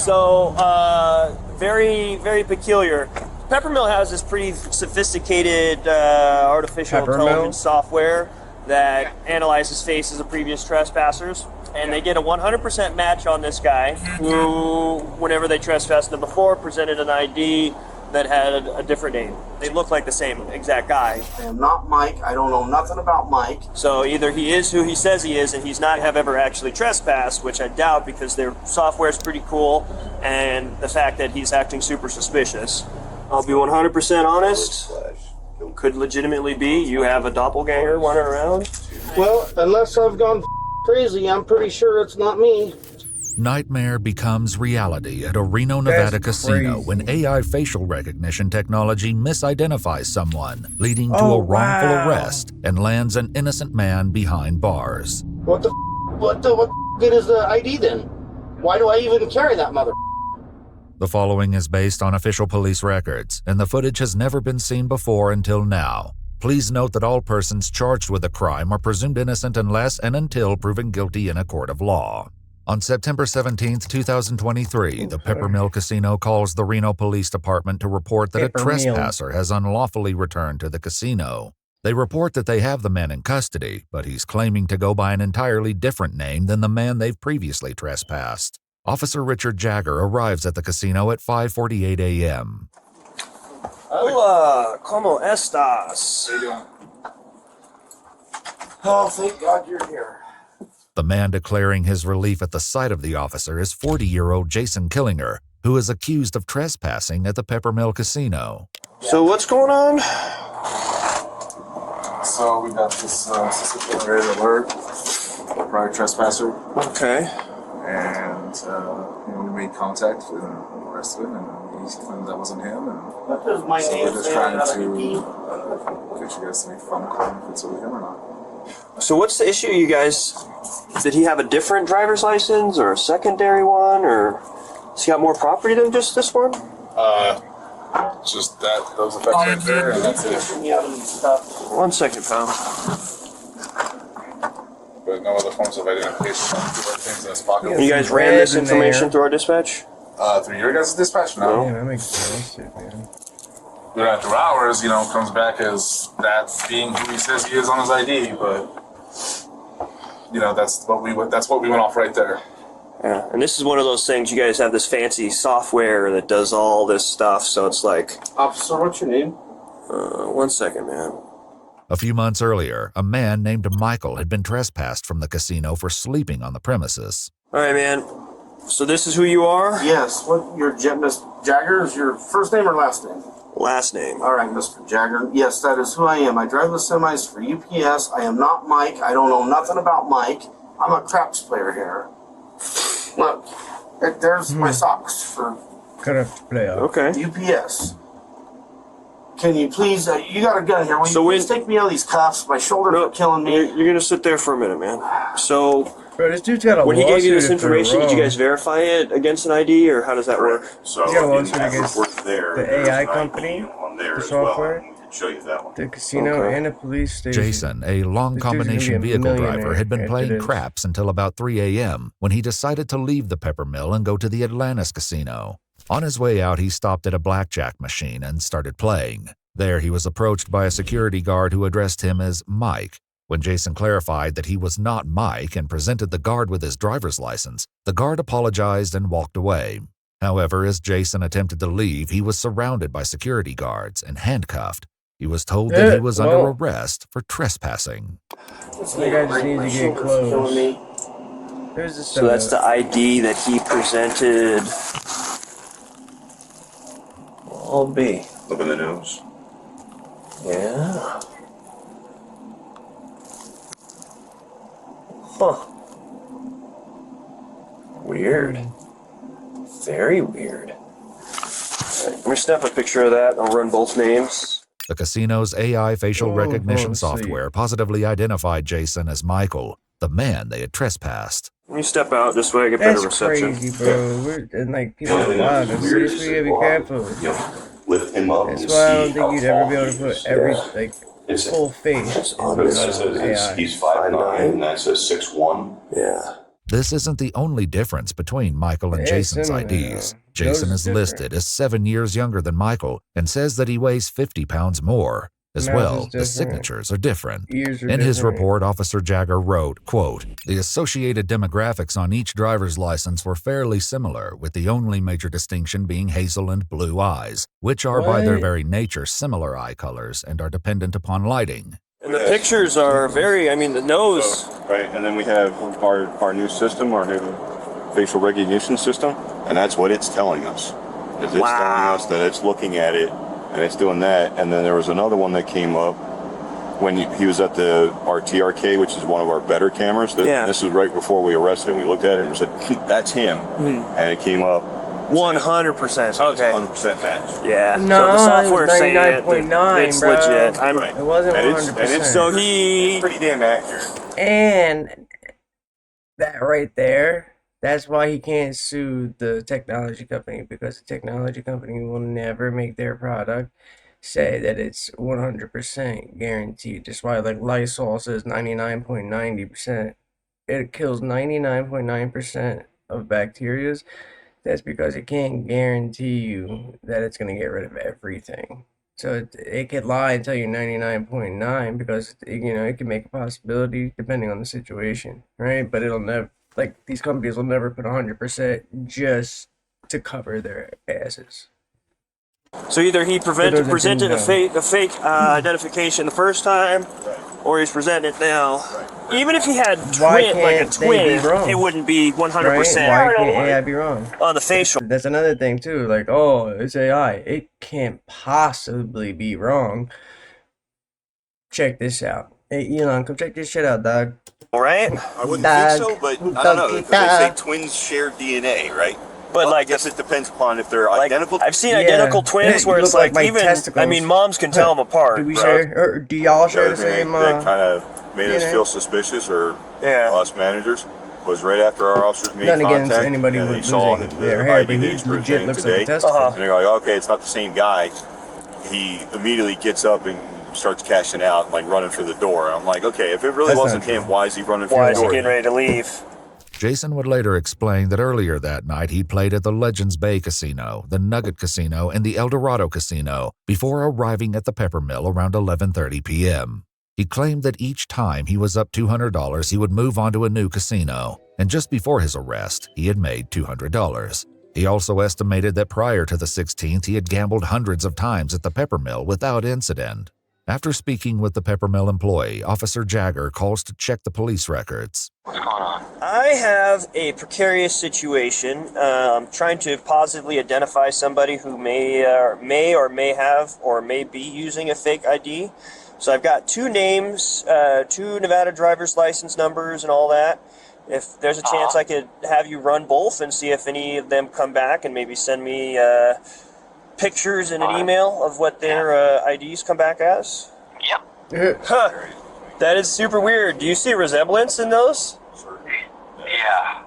So, very, very peculiar. Peppermill has this pretty sophisticated artificial intelligence software that analyzes faces of previous trespassers, and they get a 100% match on this guy who, whenever they trespassed him before, presented an ID that had a different name. They look like the same exact guy. I am not Mike. I don't know nothing about Mike. So either he is who he says he is and he's not have ever actually trespassed, which I doubt because their software is pretty cool, and the fact that he's acting super suspicious. I'll be 100% honest. Could legitimately be you have a doppelganger running around. Well, unless I've gone crazy, I'm pretty sure it's not me. Nightmare becomes reality at a Reno, Nevada casino when AI facial recognition technology misidentifies someone, leading to a wrongful arrest and lands an innocent man behind bars. What good is the ID then? Why do I even carry that mother? The following is based on official police records, and the footage has never been seen before until now. Please note that all persons charged with a crime are presumed innocent unless and until proven guilty in a court of law. On September 17, 2023, the Peppermill Casino calls the Reno Police Department to report that a trespasser has unlawfully returned to the casino. They report that they have the man in custody, but he's claiming to go by an entirely different name than the man they've previously trespassed. Officer Richard Jagger arrives at the casino at 5:48 a.m. Hola, ¿cómo estás? How you doing? Oh, thank God you're here. The man declaring his relief at the sight of the officer is 40-year-old Jason Killinger, who is accused of trespassing at the Peppermill Casino. So what's going on? So we got this suspicious alert for prior trespasser. Okay. And we made contact and arrested him, and he claimed that wasn't him. And What does my so name we're just say trying on to that ID? get you guys to make phone call if it's with him or not. So what's the issue, you guys? Did he have a different driver's license or a secondary one, or has he got more property than just this one? Just that, those effects right there, and that's it. You have any stuff? 1 second, pal. But no other forms of identification. Things in his pocket. And you guys ran this information through our dispatch? Through your guys' dispatch? No. Yeah, that makes sense, man. But after hours, comes back as that being who he says he is on his ID, but that's what we went off right there. Yeah, and this is one of those things, you guys have this fancy software that does all this stuff, so it's like... Officer, what's your name? 1 second, man. A few months earlier, a man named Michael had been trespassed from the casino for sleeping on the premises. All right, man. So this is who you are? Yes. What, Miss Jagger is your first name or last name? Last name. All right, Mr. Jagger. Yes, that is who I am. I drive the semis for UPS. I am not Mike. I don't know nothing about Mike. I'm a craps player here. Look, there's my socks for Craps player. Okay. UPS. Can you please, you got a gun here. Will So you when- please take me out of these cuffs? My shoulders are killing me. You're going to sit there for a minute, man. So... Bro, this dude's got a When he gave you this lawsuit if they're information, did you wrong. guys verify it against an ID, or how does that work? So He's got a in lawsuit that against report there, the there's AI an ID company, on there the as well. software. I can show you that one. The casino Okay. and the police station. Jason, a long This dude's gonna combination be a vehicle driver, millionaire had been after playing this. craps until about 3 a.m. when he decided to leave the Peppermill and go to the Atlantis casino. On his way out, he stopped at a blackjack machine and started playing. There, he was approached by a security guard who addressed him as Mike. When Jason clarified that he was not Mike and presented the guard with his driver's license, the guard apologized and walked away. However, as Jason attempted to leave, he was surrounded by security guards and handcuffed. He was told that he was under arrest for trespassing. That guy just needs to get close. There's the So that's the ID that he presented. All B. Look in the news. Yeah. Huh. Weird. Very weird. Alright, let me snap a picture of that. I'll run both names. The casino's AI facial recognition let's see. software positively identified Jason as Michael, the man they had trespassed. Let me step out this way I get That's better reception. crazy, bro. And like people are wild. That's seriously, you gotta be careful. Lift him up That's and why I don't see think how you'd ever tall be able he to is. put every full face But in that says AI. he's 5'9", and that says 6'1". Yeah. This isn't the only difference between Michael and It's Jason's similar, IDs. though. Jason Yours is is listed as 7 years younger than Michael and says that he weighs 50 pounds more. As Mouth well, is the different. signatures are different. Ears are In his different. report, Officer Jagger wrote, quote, "The associated demographics on each driver's license were fairly similar, with the only major distinction being hazel and blue eyes, which are by their What? very nature similar eye colors and are dependent upon lighting." And the pictures are very, I mean, the nose. Right, and then we have our new system, our new facial recognition system, and that's what it's telling us. It's telling us that it's looking at it, and it's doing that. And then there was another one that came up when he was at our TRK, which is one of our better cameras. This was right before we arrested him. We looked at it and said, "That's him," and it came up 100%. Okay. 100% match. Yeah. No, so the software it was saying 99.9, it's bro. legit. It wasn't And 100%. it's So he. pretty damn accurate. And that right there, that's why he can't sue the technology company, because the technology company will never make their product say that it's 100% guaranteed. That's why, like, Lysol says 99.90%. It kills 99.9% of bacteria. That's because it can't guarantee you that it's going to get rid of everything. So it could lie and tell you 99.9 because, you know, it can make a possibility depending on the situation, right? But it'll never, like, these companies will never put 100% just to cover their asses. So either he presented things a fake identification the first time, or he's presenting it now. Even if he had Why like a can't they be twin, wrong? it wouldn't be 100% Right? Why can't AI be wrong? on the facial. That's another thing too. Like, oh, it's AI. It can't possibly be wrong. Check this out. Hey, Elon, come check this shit out, dog. All right? I wouldn't Dog. think so, but I don't know. They say twins share DNA, right? But Well, like, I guess it depends upon if they're like identical. I've seen Yeah. identical twins where You it's look like like my even, testicles. I mean, moms can tell them apart. Do we bro. share? Or do y'all The share other the thing same? that kind of made us DNA? feel suspicious, or Yeah. us managers, was right after our officers made Nothing contact. against anybody and they with saw losing the their hair, ID but that he he's legit presenting looks today. like a testicle. Uh-huh. And they're like, okay, it's not the same guy. He immediately gets up and starts cashing out, like running for the door. I'm like, okay, if it really That's wasn't not him, true. why is he running for Why the is he door? getting ready to leave? Jason would later explain that earlier that night he played at the Legends Bay Casino, the Nugget Casino, and the El Dorado Casino before arriving at the Peppermill around 11:30 p.m. He claimed that each time he was up $200, he would move on to a new casino, and just before his arrest, he had made $200. He also estimated that prior to the 16th, he had gambled hundreds of times at the Peppermill without incident. After speaking with the Peppermill employee, Officer Jagger calls to check the police records. What's going on? I have a precarious situation. I'm trying to positively identify somebody who may have or may be using a fake ID. So I've got two names, two Nevada driver's license numbers and all that. If there's a chance I could have you run both and see if any of them come back and maybe send me pictures in an email of what their IDs come back as. Yep. Huh. That is super weird. Do you see a resemblance in those? Yeah.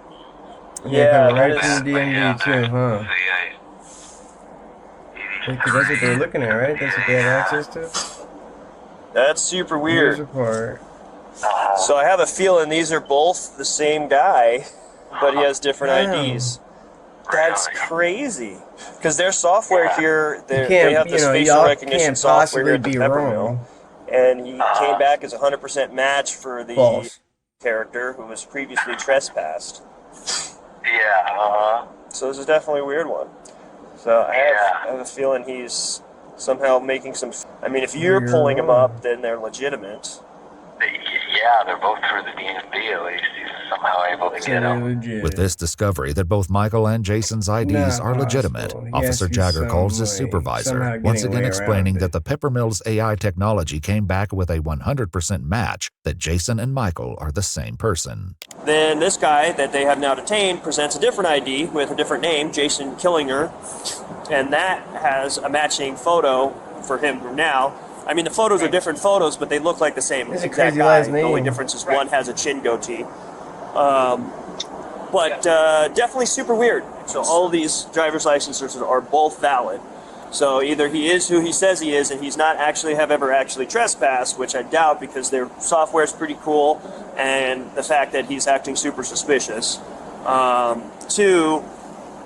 Yeah, that right is- from the DMV too, huh? Because that's what they're looking at, right? That's what they have access to. That's super Here's weird. the part. So I have a feeling these are both the same guy, but he has different Damn. IDs. That's crazy. Because their software here, You they can't, have you this know, facial y'all recognition can't software here possibly at the be Peppermill. wrong. And he came back as a 100% match for the False. character who was previously trespassed. Yeah. So this is definitely a weird one. So I have a feeling he's somehow making some... I mean, if you're pulling them up, then they're legitimate. Yeah, they're both for the DMV at least. He's somehow able to get them. Legit. With this discovery that both Michael and Jason's IDs Not are legitimate, possible. He Officer has to be Jagger calls his some way, somehow supervisor, getting once again way explaining around that it. the Peppermill's AI technology came back with a 100% match that Jason and Michael are the same person. Then this guy that they have now detained presents a different ID with a different name, Jason Killinger, and that has a matching photo for him now. I mean, the photos are different photos, but they look like the same That's a exact crazy guy. last The only name. difference is one has a chin goatee. But definitely super weird. So all of these driver's licenses are both valid. So either he is who he says he is, and he's not actually ever actually trespassed, which I doubt because their software is pretty cool, and the fact that he's acting super suspicious. Two,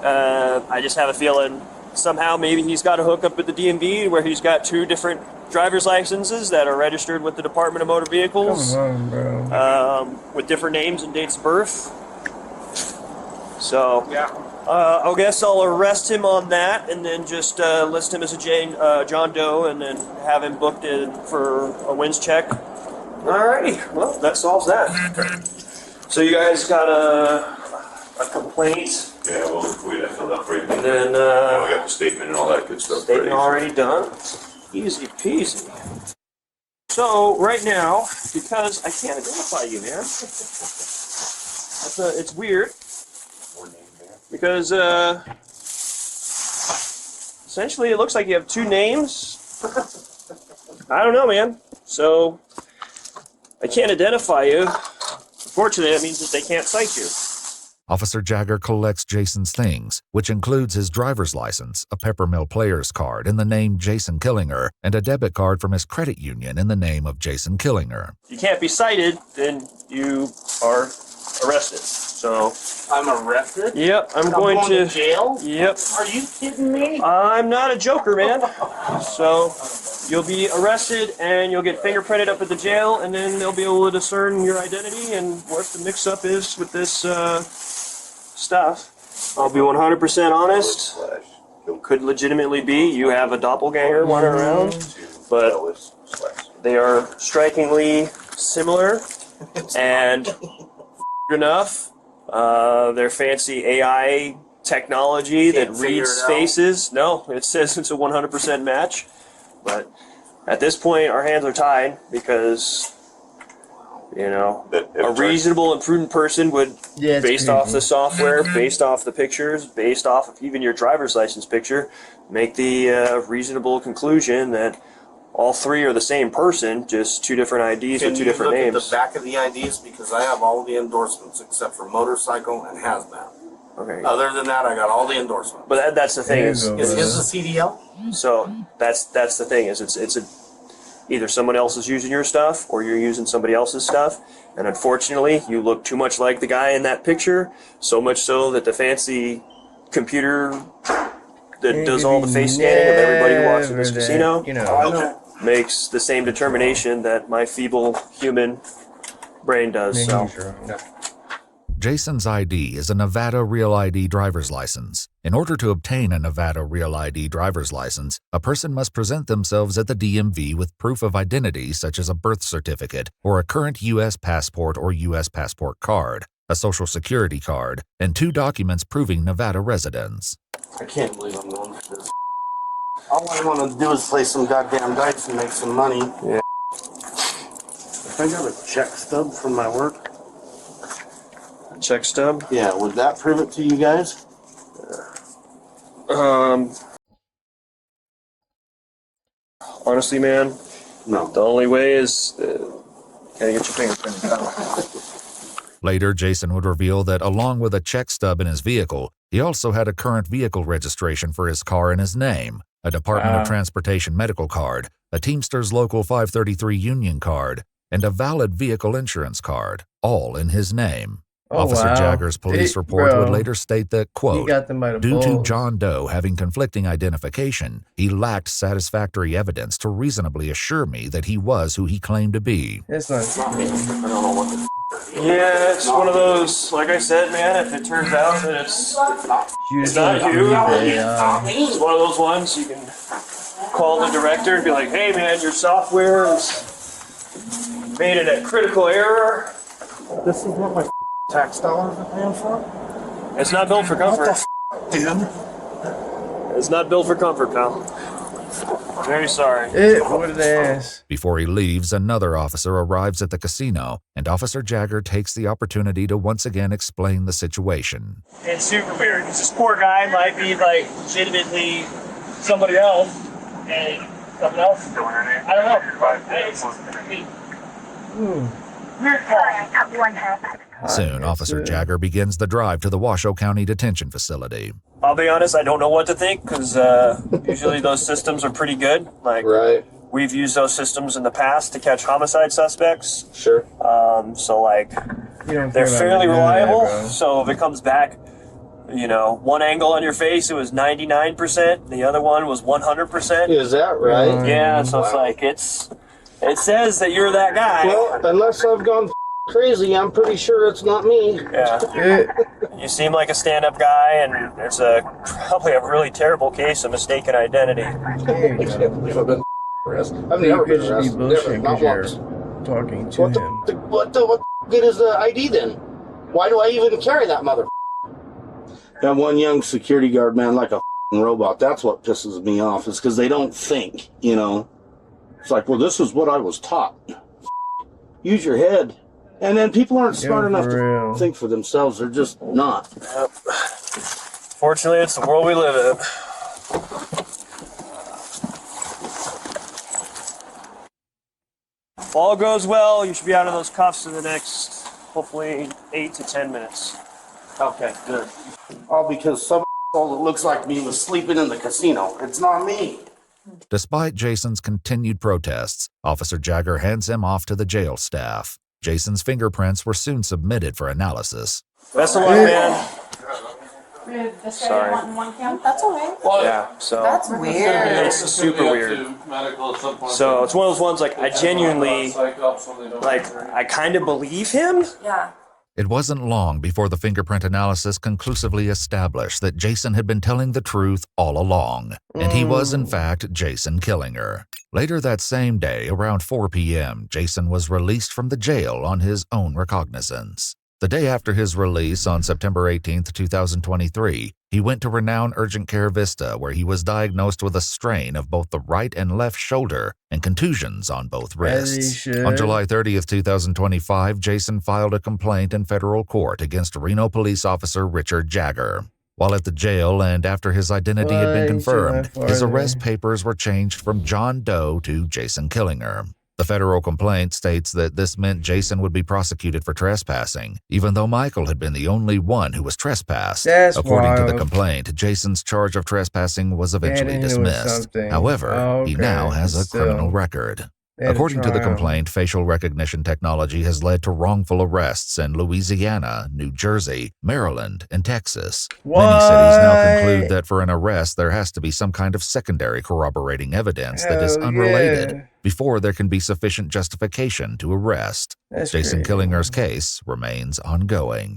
I just have a feeling somehow maybe he's got a hookup with the DMV where he's got 2 different driver's licenses that are registered with the Department of Motor Vehicles. Come on, bro. With different names and dates of birth. So, I guess I'll arrest him on that and then just list him as a John Doe and then have him booked in for a wins check. Alrighty, well, that solves that. So you guys got a complaint? Yeah, well, we have filled out for you. And then, we got the statement and all that good stuff. statement already done. Easy peasy. So, right now, because I can't identify you, man, it's weird. Because, essentially it looks like you have 2 names. I don't know, man. So, I can't identify you. Unfortunately, that means that they can't cite you. Officer Jagger collects Jason's things, which includes his driver's license, a Peppermill player's card in the name Jason Killinger, and a debit card from his credit union in the name of Jason Killinger. If you can't be cited, then you are arrested. So, I'm arrested? yep, I'm going going to jail? Yep. Are you kidding me? I'm not a joker, man. So, you'll be arrested and you'll get fingerprinted up at the jail, and then they'll be able to discern your identity and what the mix-up is with this stuff. I'll be 100% honest. Could legitimately be you have a doppelganger running around, but they are strikingly similar and enough. Their fancy AI technology that reads faces. No, it says it's a 100% match. But at this point, our hands are tied because, you know, a reasonable and prudent person would, based off the software, based off the pictures, based off of even your driver's license picture, make the reasonable conclusion that all 3 are the same person, just 2 different IDs with 2 different names. Can you look at the back of the IDs? Because I have all the endorsements except for motorcycle and hazmat. Okay. Other than that, I got all the endorsements. But that's the thing. Is his a CDL? So that's the thing is it's either someone else is using your stuff or you're using somebody else's stuff, and unfortunately you look too much like the guy in that picture, so much so that the fancy computer that does all the face scanning of everybody who walks in this casino, makes the same determination that my feeble human brain does. So. Jason's ID is a Nevada Real ID driver's license. In order to obtain a Nevada Real ID driver's license, a person must present themselves at the DMV with proof of identity such as a birth certificate or a current U.S. passport or U.S. passport card, a social security card, and 2 documents proving Nevada residence. I can't believe I'm going for this. All I want to do is play some goddamn dice and make some money. Yeah. If I got a check stub from my work, Check stub? yeah, would that prove it to you guys? Honestly, man, No. the only way is can you get your fingerprint? Later, Jason would reveal that along with a check stub in his vehicle, he also had a current vehicle registration for his car in his name, a Department of Transportation medical card, a Teamsters Local 533 union card, and a valid vehicle insurance card, all in his name. Officer Jagger's police report would later state that, quote, due to John Doe having conflicting identification, he lacked satisfactory evidence to reasonably assure me that he was who he claimed to be. It's not. I don't know what the Yeah, it's one of those, like I said, man, if it turns out that it's not you, it's one of those ones you can call the director and be like, hey man, your software is made in a critical error. This is what my tax dollars are paying for? It's not built for comfort. What the dude? It's not built for comfort, pal. Very sorry. What an ass. Before he leaves, another officer arrives at the casino, and Officer Jagger takes the opportunity to once again explain the situation. It's super weird because this poor guy might be like legitimately somebody else, and something else. I don't know. Soon, Officer Jagger begins the drive to the Washoe County Detention Facility. I'll be honest, I don't know what to think, because usually those systems are pretty good. Like, Right. we've used those systems in the past to catch homicide suspects. Sure. So, like, You don't they're care about fairly none of that, reliable. bro. So if it comes back, you know, one angle on your face, it was 99%. The other one was 100%. Is that right? Yeah, so it's like, it says that you're that guy. Well, unless I've gone crazy, I'm pretty sure it's not me. Yeah. You seem like a stand-up guy, and there's probably a really terrible case of mistaken identity. There you I go. can't believe I've been arrested. I've You never could been just be arrested. Never, bullshitting not because once. you're talking to him. What the good is the ID then? Why do I even carry that mother? That one young security guard, man, like a robot. That's what pisses me off, is because they don't think, you know. It's like, well, this is what I was taught. Use your head. And then people aren't smart enough to think for themselves. They're just not. Yep. Fortunately, it's the world we live in. If all goes well, you should be out of those cuffs in the next, hopefully, 8 to 10 minutes. Okay, good. All because some asshole that looks like me was sleeping in the casino. It's not me. Despite Jason's continued protests, Officer Jagger hands him off to the jail staff. Jason's fingerprints were soon submitted for analysis. Best of luck, man. Sorry. That's okay. Yeah, so That's weird. it's super weird. So it's one of those ones, like, I genuinely, like, I kind of believe him. Yeah. It wasn't long before the fingerprint analysis conclusively established that Jason had been telling the truth all along, and he was in fact Jason Killinger. Later that same day, around 4 p.m., Jason was released from the jail on his own recognizance. The day after his release on September 18, 2023, he went to renowned urgent care Vista, where he was diagnosed with a strain of both the right and left shoulder and contusions on both wrists. On July 30, 2025, Jason filed a complaint in federal court against Reno police officer Richard Jagger. While at the jail and after his identity had been confirmed, his arrest papers were changed from John Doe to Jason Killinger. The federal complaint states that this meant Jason would be prosecuted for trespassing, even though Michael had been the only one who was trespassed. According to the complaint, Jason's charge of trespassing was eventually dismissed. However, he now has a criminal record. According to the complaint, facial recognition technology has led to wrongful arrests in Louisiana, New Jersey, Maryland, and Texas. Many cities now conclude that for an arrest, there has to be some kind of secondary corroborating evidence that is unrelated before there can be sufficient justification to arrest. Jason Killinger's case remains ongoing.